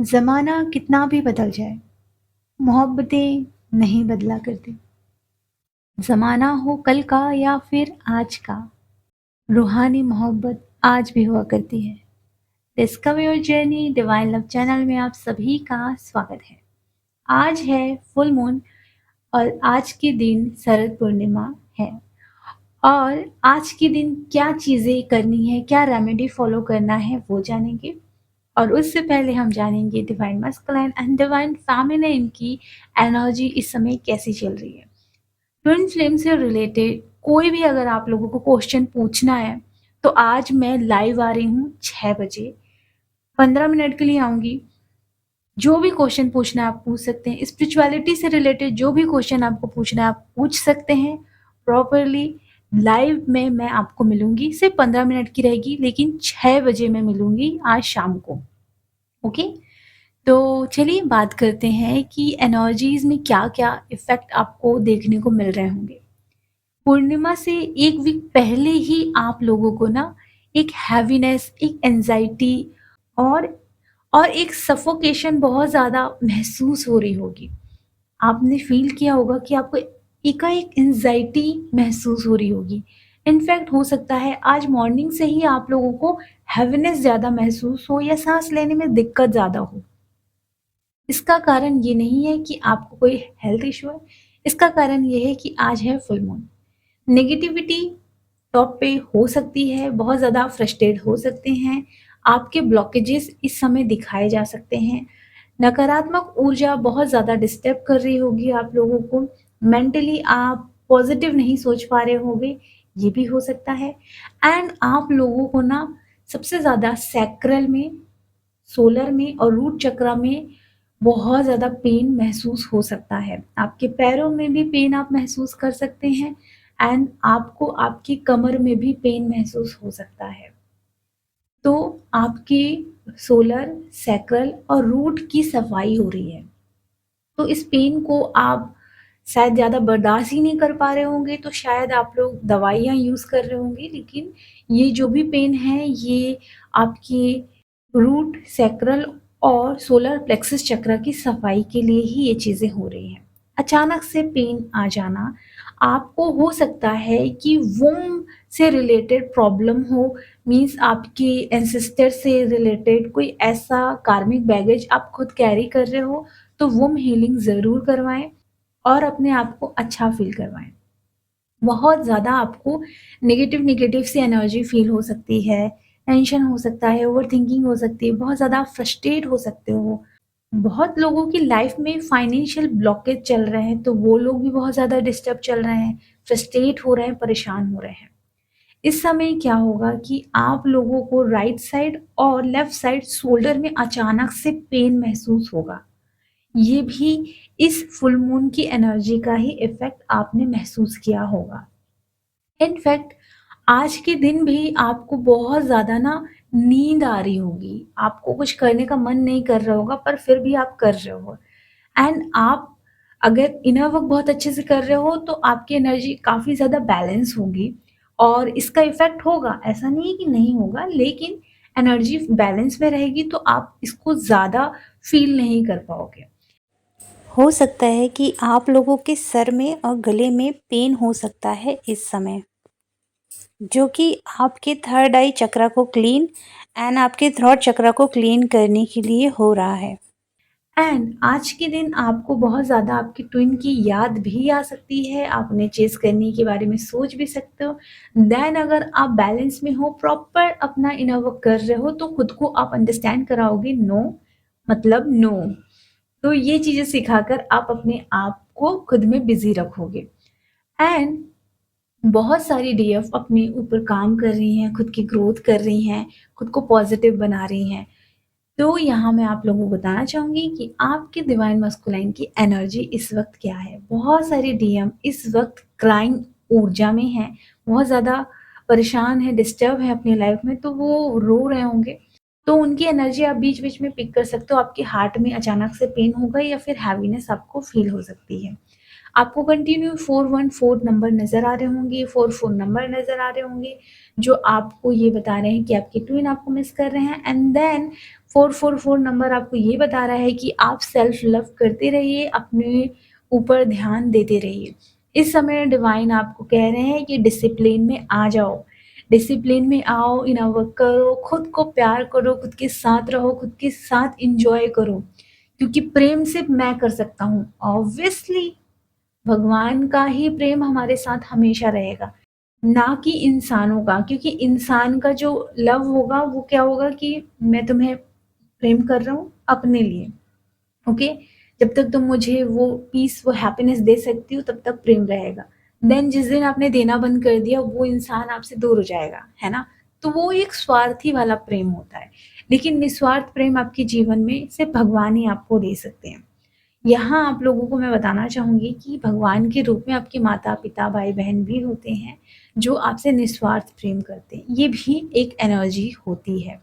ज़माना कितना भी बदल जाए, मोहब्बतें नहीं बदला करती। ज़माना हो कल का या फिर आज का, रूहानी मोहब्बत आज भी हुआ करती है। Discover your journey divine love channel में आप सभी का स्वागत है। आज है फुल मून और आज के दिन शरद पूर्णिमा है। और आज के दिन क्या चीज़ें करनी है, क्या रेमेडी फॉलो करना है वो जानेंगे। और उससे पहले हम जानेंगे divine masculine and divine feminine की एनर्जी इस समय कैसी चल रही है। ट्विन फ्लेम से रिलेटेड कोई भी अगर आप लोगों को क्वेश्चन पूछना है तो आज मैं लाइव आ रही हूँ 6 बजे, 15 मिनट के लिए आऊँगी। जो भी क्वेश्चन पूछना है आप पूछ सकते हैं। स्पिरिचुअलिटी से रिलेटेड जो भी क्वेश्चन आपको पूछना है आप पूछ सकते हैं प्रॉपरली। लाइव में मैं आपको मिलूंगी, सिर्फ 15 मिनट की रहेगी, लेकिन 6 बजे मैं मिलूंगी आज शाम को। ओके, तो चलिए बात करते हैं कि एनर्जीज में क्या क्या इफेक्ट आपको देखने को मिल रहे होंगे। पूर्णिमा से एक वीक पहले ही आप लोगों को ना एक हैवीनेस, एक एंजाइटी और एक सफोकेशन बहुत ज़्यादा महसूस हो रही होगी। आपने फील किया होगा कि आपको एकाएक एंजाइटी महसूस हो रही होगी। इनफैक्ट हो सकता है आज मॉर्निंग से ही आप लोगों को हैवीनेस ज़्यादा महसूस हो या सांस लेने में दिक्कत ज़्यादा हो। इसका कारण ये नहीं है कि आपको कोई हेल्थ इशू है, इसका कारण ये है कि आज है फुल मून। नेगेटिविटी टॉप पे हो सकती है, बहुत ज़्यादा फ्रस्ट्रेट हो सकते हैं, आपके ब्लॉकेजेस इस समय दिखाए जा सकते हैं। नकारात्मक ऊर्जा बहुत ज़्यादा डिस्टर्ब कर रही होगी आप लोगों को, मेंटली आप पॉजिटिव नहीं सोच पा रहे होंगे, ये भी हो सकता है। एंड आप लोगों को ना सबसे ज़्यादा सैक्रल में, सोलर में और रूट चक्रा में बहुत ज़्यादा पेन महसूस हो सकता है। आपके पैरों में भी पेन आप महसूस कर सकते हैं एंड आपको आपकी कमर में भी पेन महसूस हो सकता है। तो आपकी सोलर, सैक्रल और रूट की सफाई हो रही है। तो इस पेन को आप शायद ज़्यादा बर्दाश्त ही नहीं कर पा रहे होंगे, तो शायद आप लोग दवाइयाँ यूज़ कर रहे होंगे, लेकिन ये जो भी पेन है ये आपकी रूट, सैक्रल और सोलर प्लेक्सस चक्र की सफाई के लिए ही ये चीज़ें हो रही हैं। अचानक से पेन आ जाना, आपको हो सकता है कि वोम से रिलेटेड प्रॉब्लम हो, मीन्स आपके एंसेस्टर से रिलेटेड कोई ऐसा कार्मिक बैगेज आप खुद कैरी कर रहे हो, तो वुम हीलिंग ज़रूर करवाएँ और अपने आप को अच्छा फ़ील करवाएँ। बहुत ज़्यादा आपको नेगेटिव सी एनर्जी फ़ील हो सकती है, टेंशन हो सकता है, ओवरथिंकिंग हो सकती है, बहुत ज़्यादा फ्रस्ट्रेट हो सकते हो। बहुत लोगों की लाइफ़ में फाइनेंशियल ब्लॉकेज चल रहे हैं, तो वो लोग भी बहुत ज़्यादा डिस्टर्ब चल रहे हैं, फ्रस्ट्रेट हो रहे हैं, परेशान हो रहे हैं। इस समय क्या होगा कि आप लोगों को राइट साइड और लेफ्ट साइड शोल्डर में अचानक से पेन महसूस होगा। ये भी इस फुल मून की एनर्जी का ही इफ़ेक्ट आपने महसूस किया होगा। इनफैक्ट आज के दिन भी आपको बहुत ज़्यादा ना नींद आ रही होगी, आपको कुछ करने का मन नहीं कर रहा होगा पर फिर भी आप कर रहे हो। एंड आप अगर इनर वर्क बहुत अच्छे से कर रहे हो तो आपकी एनर्जी काफ़ी ज़्यादा बैलेंस होगी और इसका इफ़ेक्ट होगा, ऐसा नहीं है कि नहीं होगा, लेकिन एनर्जी बैलेंस में रहेगी तो आप इसको ज़्यादा फ़ील नहीं कर पाओगे। हो सकता है कि आप लोगों के सर में और गले में पेन हो सकता है इस समय, जो कि आपके थर्ड आई चक्र को क्लीन एंड आपके थ्रोट चक्र को क्लीन करने के लिए हो रहा है। एंड आज के दिन आपको बहुत ज़्यादा आपकी ट्विन की याद भी आ सकती है, आप उन्हें चेज़ करने के बारे में सोच भी सकते हो। देन अगर आप बैलेंस में हो, प्रॉपर अपना इनर वर्क कर रहे हो, तो खुद को आप अंडरस्टैंड कराओगे नो मतलब नो। तो ये चीज़ें सिखाकर आप अपने आप को खुद में बिज़ी रखोगे। एंड बहुत सारी डीएफ अपने ऊपर काम कर रही हैं, खुद की ग्रोथ कर रही हैं, खुद को पॉजिटिव बना रही हैं। तो यहाँ मैं आप लोगों को बताना चाहूँगी कि आपके डिवाइन मस्कुलाइन की एनर्जी इस वक़्त क्या है। बहुत सारे डीएम इस वक़्त क्राइंग ऊर्जा में हैं, बहुत ज़्यादा परेशान हैं, डिस्टर्ब हैं अपनी लाइफ़ में, तो वो रो रहे होंगे। तो उनकी एनर्जी आप बीच-बीच में पिक कर सकते हो, आपके हार्ट में अचानक से पेन होगा या फिर हैवीनेस आपको फ़ील हो सकती है। आपको कंटिन्यू 414 नंबर नज़र आ रहे होंगे, 44 नंबर नज़र आ रहे होंगे, जो आपको ये बता रहे हैं कि आपके ट्विन आपको मिस कर रहे हैं। एंड देन 444 नंबर आपको ये बता रहा है कि आप सेल्फ लव करते रहिए, अपने ऊपर ध्यान देते रहिए। इस समय डिवाइन आपको कह रहे हैं कि डिसिप्लिन में आ जाओ, डिसिप्लिन में आओ, इनर वर्क करो, खुद को प्यार करो, खुद के साथ रहो, खुद के साथ एंजॉय करो, क्योंकि प्रेम सिर्फ मैं कर सकता हूँ। ऑब्वियसली भगवान का ही प्रेम हमारे साथ हमेशा रहेगा, ना कि इंसानों का, क्योंकि इंसान का जो लव होगा वो क्या होगा कि मैं तुम्हें प्रेम कर रहा हूँ अपने लिए, ओके। जब तक तुम मुझे वो पीस, वो हैप्पीनेस दे सकती हो, तब तक प्रेम रहेगा। देन जिस दिन आपने देना बंद कर दिया, वो इंसान आपसे दूर हो जाएगा, है ना। तो वो एक स्वार्थी वाला प्रेम होता है, लेकिन निस्वार्थ प्रेम आपके जीवन में सिर्फ भगवान ही आपको दे सकते हैं। यहाँ आप लोगों को मैं बताना चाहूँगी कि भगवान के रूप में आपके माता-पिता, भाई-बहन भी होते हैं, जो आपसे निस्वार्थ प्रेम करते हैं। ये भी एक एनर्जी होती है।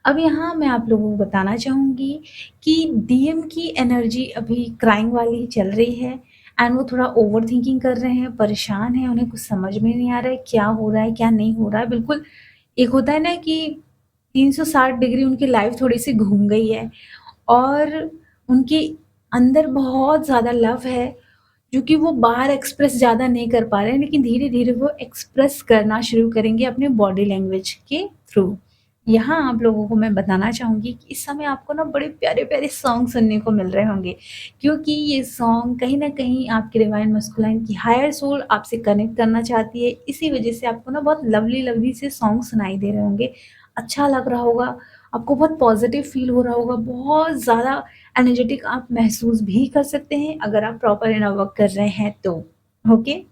अब यहाँ मैं आप लोगों को बताना चाहूँगी कि डीएम की एनर्जी अभी क्राइंग वाली चल रही है, एंड वो थोड़ा ओवरथिंकिंग कर रहे हैं, परेशान हैं, उन्हें कुछ समझ में नहीं आ रहा है, क्या हो रहा है, क्या नहीं हो रहा है। बिल्कुल एक होता है ना कि 360 डिग्री उनकी लाइफ़ थोड़ी-सी घूम गई है, और उनके अंदर बहुत ज़्यादा लव है, जो कि वो बाहर एक्सप्रेस ज़्यादा नहीं कर पा रहे हैं, लेकिन धीरे-धीरे वो एक्सप्रेस करना शुरू करेंगे अपने बॉडी लैंग्वेज के थ्रू। यहाँ आप लोगों को मैं बताना चाहूँगी कि इस समय आपको ना बड़े प्यारे-प्यारे सॉन्ग सुनने को मिल रहे होंगे, क्योंकि ये सॉन्ग कहीं न कहीं आपके डिवाइन मस्कुलाइन की हायर सोल आपसे कनेक्ट करना चाहती है। इसी वज़ह से आपको ना बहुत लवली-लवली से सॉन्ग सुनाई दे रहे होंगे। अच्छा लग रहा होगा, आपको बहुत पॉज़िटिव फ़ील हो रहा होगा, बहुत ज़्यादा एनर्जेटिक आप महसूस भी कर सकते हैं अगर आप प्रॉपर इनर वर्क कर रहे हैं तो, ओके।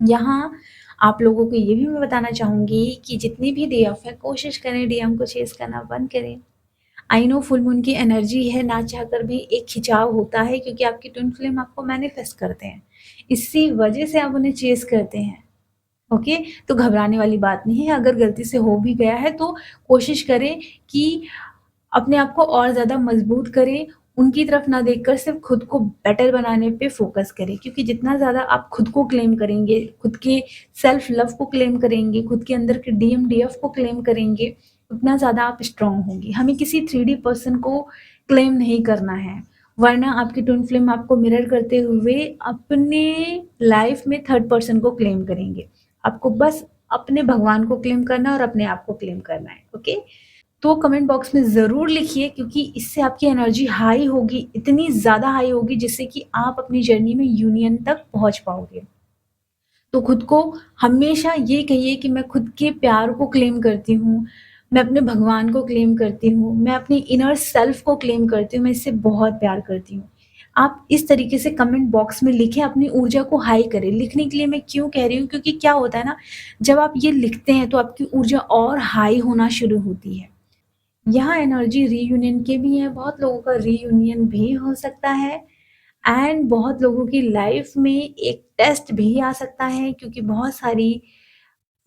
यहाँ आप लोगों को ये भी मैं बताना चाहूँगी कि जितनी भी डे ऑफ है, कोशिश करें डीएम को चेज़ करना बंद करें। आई नो फुल मून की एनर्जी है, ना चाहकर भी एक खिंचाव होता है, क्योंकि आपकी ट्विन फ्लेम आपको मैनिफेस्ट करते हैं। इसी वजह से आप उन्हें चेज़ करते हैं, ओके। तो घबराने वाली बात नहीं है, अगर गलती से हो भी गया है तो कोशिश करें कि अपने आप को और ज़्यादा मजबूत करें, उनकी तरफ ना देखकर सिर्फ खुद को बेटर बनाने पे फ़ोकस करें, क्योंकि जितना ज़्यादा आप खुद को क्लेम करेंगे, खुद के सेल्फ लव को क्लेम करेंगे, खुद के अंदर के डीएफ को क्लेम करेंगे, उतना ज़्यादा आप स्ट्रॉन्ग होंगी। हमें किसी 3D पर्सन को क्लेम नहीं करना है, वरना आपकी ट्विन फ्लेम आपको मिरर करते हुए अपने लाइफ में थर्ड पर्सन को क्लेम करेंगे। आपको बस अपने भगवान को क्लेम करना है और अपने आप को क्लेम करना है, ओके। तो कमेंट बॉक्स में ज़रूर लिखिए, क्योंकि इससे आपकी एनर्जी हाई होगी, इतनी ज़्यादा हाई होगी जिससे कि आप अपनी जर्नी में यूनियन तक पहुँच पाओगे। तो खुद को हमेशा ये कहिए कि मैं खुद के प्यार को क्लेम करती हूँ, मैं अपने भगवान को क्लेम करती हूँ, मैं अपनी इनर सेल्फ को क्लेम करती हूँ, मैं इससे बहुत प्यार करती हूँ। आप इस तरीके से कमेंट बॉक्स में लिखें, अपनी ऊर्जा को हाई करें। लिखने के लिए मैं क्यों कह रही हूँ, क्योंकि क्या होता है ना, जब आप ये लिखते हैं तो आपकी ऊर्जा और हाई होना शुरू होती है। यहाँ एनर्जी रीयूनियन के भी हैं, बहुत लोगों का रीयूनियन भी हो सकता है, एंड बहुत लोगों की लाइफ में एक टेस्ट भी आ सकता है, क्योंकि बहुत सारी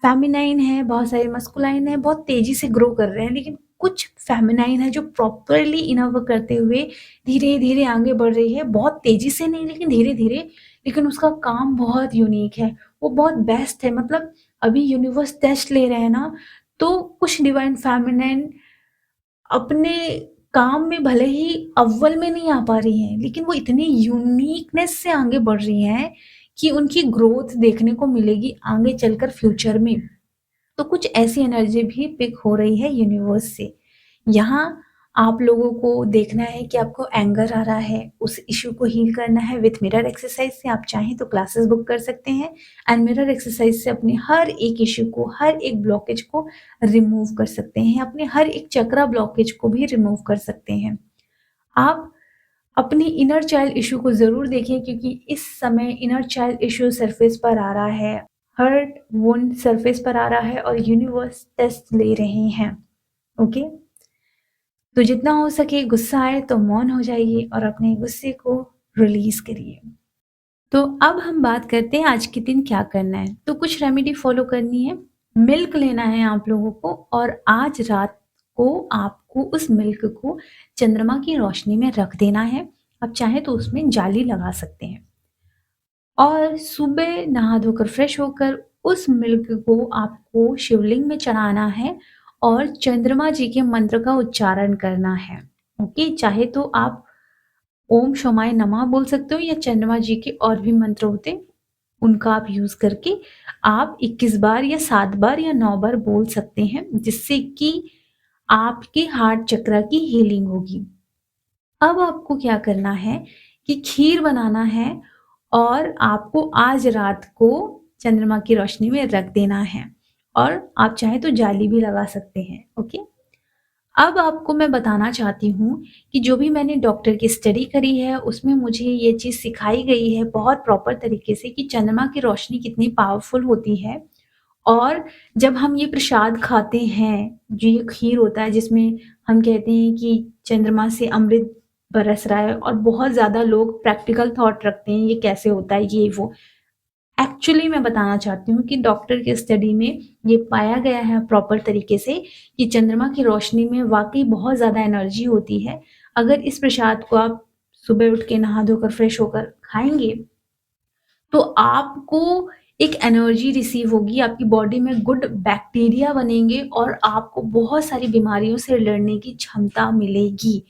फेमिनाइन है, बहुत सारे मस्कुलाइन है, बहुत तेज़ी से ग्रो कर रहे हैं, लेकिन कुछ फेमिनाइन है जो प्रॉपरली इनर वर्क करते हुए धीरे-धीरे आगे बढ़ रही है। बहुत तेज़ी से नहीं, लेकिन धीरे-धीरे, लेकिन उसका काम बहुत यूनिक है, वो बहुत बेस्ट है। मतलब अभी यूनिवर्स टेस्ट ले रहे हैं ना, तो कुछ डिवाइन फेमिनाइन अपने काम में भले ही अव्वल में नहीं आ पा रही हैं, लेकिन वो इतनी यूनिकनेस से आगे बढ़ रही हैं कि उनकी ग्रोथ देखने को मिलेगी आगे चलकर फ्यूचर में। तो कुछ ऐसी एनर्जी भी पिक हो रही है यूनिवर्स से। यहाँ आप लोगों को देखना है कि आपको एंगर आ रहा है, उस इश्यू को हील करना है विथ मिरर एक्सरसाइज से। आप चाहें तो क्लासेस बुक कर सकते हैं, एंड मिरर एक्सरसाइज से अपने हर एक इश्यू को, हर एक ब्लॉकेज को रिमूव कर सकते हैं, अपने हर एक चक्रा ब्लॉकेज को भी रिमूव कर सकते हैं। आप अपनी इनर चाइल्ड इश्यू को ज़रूर देखें, क्योंकि इस समय इनर चाइल्ड इश्यू सरफेस पर आ रहा है, हर्ट वुंड सरफेस पर आ रहा है, और यूनिवर्स टेस्ट ले रहे हैं, ओके। तो जितना हो सके गुस्सा आए तो मौन हो जाइए और अपने गुस्से को रिलीज करिए। तो अब हम बात करते हैं आज के दिन क्या करना है। तो कुछ रेमेडी फॉलो करनी है, मिल्क लेना है आप लोगों को, और आज रात को आपको उस मिल्क को चंद्रमा की रोशनी में रख देना है। आप चाहे तो उसमें जाली लगा सकते हैं। और सुबह नहा धोकर फ्रेश होकर उस मिल्क को आपको शिवलिंग में चढ़ाना है और चंद्रमा जी के मंत्र का उच्चारण करना है। ओके, चाहे तो आप ओम शमाय नमः बोल सकते हो या चंद्रमा जी के और भी मंत्र होते हैं, उनका आप यूज करके आप 21 बार या 7 बार या 9 बार बोल सकते हैं, जिससे कि आपके हार्ट चक्र की हीलिंग होगी। अब आपको क्या करना है कि खीर बनाना है और आपको आज रात को चंद्रमा की रोशनी में रख देना है, और आप चाहे तो जाली भी लगा सकते हैं। ओके, अब आपको मैं बताना चाहती हूँ कि जो भी मैंने डॉक्टर की स्टडी करी है उसमें मुझे ये चीज़ सिखाई गई है बहुत प्रॉपर तरीके से कि चंद्रमा की रोशनी कितनी पावरफुल होती है। और जब हम ये प्रसाद खाते हैं, जो ये खीर होता है जिसमें हम कहते हैं कि चंद्रमा से अमृत बरस रहा है, और बहुत ज़्यादा लोग प्रैक्टिकल थॉट रखते हैं ये कैसे होता है ये वो। एक्चुअली मैं बताना चाहती हूँ कि डॉक्टर की स्टडी में ये पाया गया है प्रॉपर तरीके से कि चंद्रमा की रोशनी में वाक़ई बहुत ज़्यादा एनर्जी होती है। अगर इस प्रसाद को आप सुबह उठ के नहा धोकर फ्रेश होकर खाएँगे, तो आपको एक एनर्जी रिसीव होगी, आपकी बॉडी में गुड बैक्टीरिया बनेंगे और आपको बहुत सारी बीमारियों से लड़ने की क्षमता मिलेगी।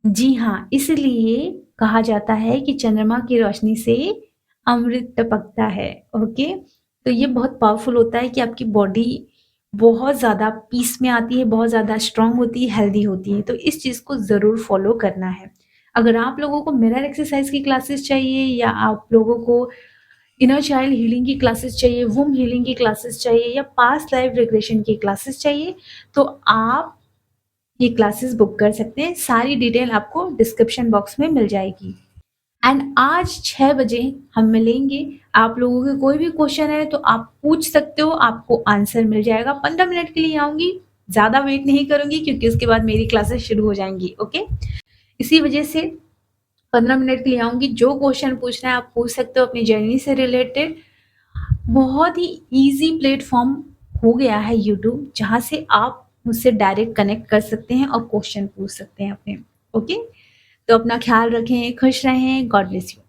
जी हाँ, इसलिए कहा जाता है कि चंद्रमा की रोशनी से अमृत टपकता है। ओके, तो ये बहुत पावरफुल होता है कि आपकी बॉडी बहुत ज़्यादा पीस में आती है, बहुत ज़्यादा स्ट्रांग होती है, हेल्दी होती है। तो इस चीज़ को ज़रूर फॉलो करना है। अगर आप लोगों को मिरर एक्सरसाइज की क्लासेस चाहिए या आप लोगों को इनर चाइल्ड हीलिंग की क्लासेस चाहिए, वुम हीलिंग की क्लासेस चाहिए या पास्ट लाइफ रिग्रेशन की क्लासेस चाहिए, तो आप ये क्लासेस बुक कर सकते हैं। सारी डिटेल आपको डिस्क्रिप्शन बॉक्स में मिल जाएगी। एंड आज 6 बजे हम मिलेंगे। आप लोगों के कोई भी क्वेश्चन है तो आप पूछ सकते हो, आपको आंसर मिल जाएगा। 15 मिनट के लिए आऊँगी, ज़्यादा वेट नहीं करूँगी क्योंकि उसके बाद मेरी क्लासेस शुरू हो जाएँगी। ओके? इसी वजह से 15 मिनट के लिए आऊँगी। जो क्वेश्चन पूछना है आप पूछ सकते हो अपनी जर्नी से रिलेटेड। बहुत ही ईज़ी प्लेटफ़ॉर्म हो गया है यूट्यूब, जहाँ से आप मुझसे डायरेक्ट कनेक्ट कर सकते हैं और क्वेश्चन पूछ सकते हैं अपने। ओके? तो अपना ख़्याल रखें, खुश रहें। God bless you.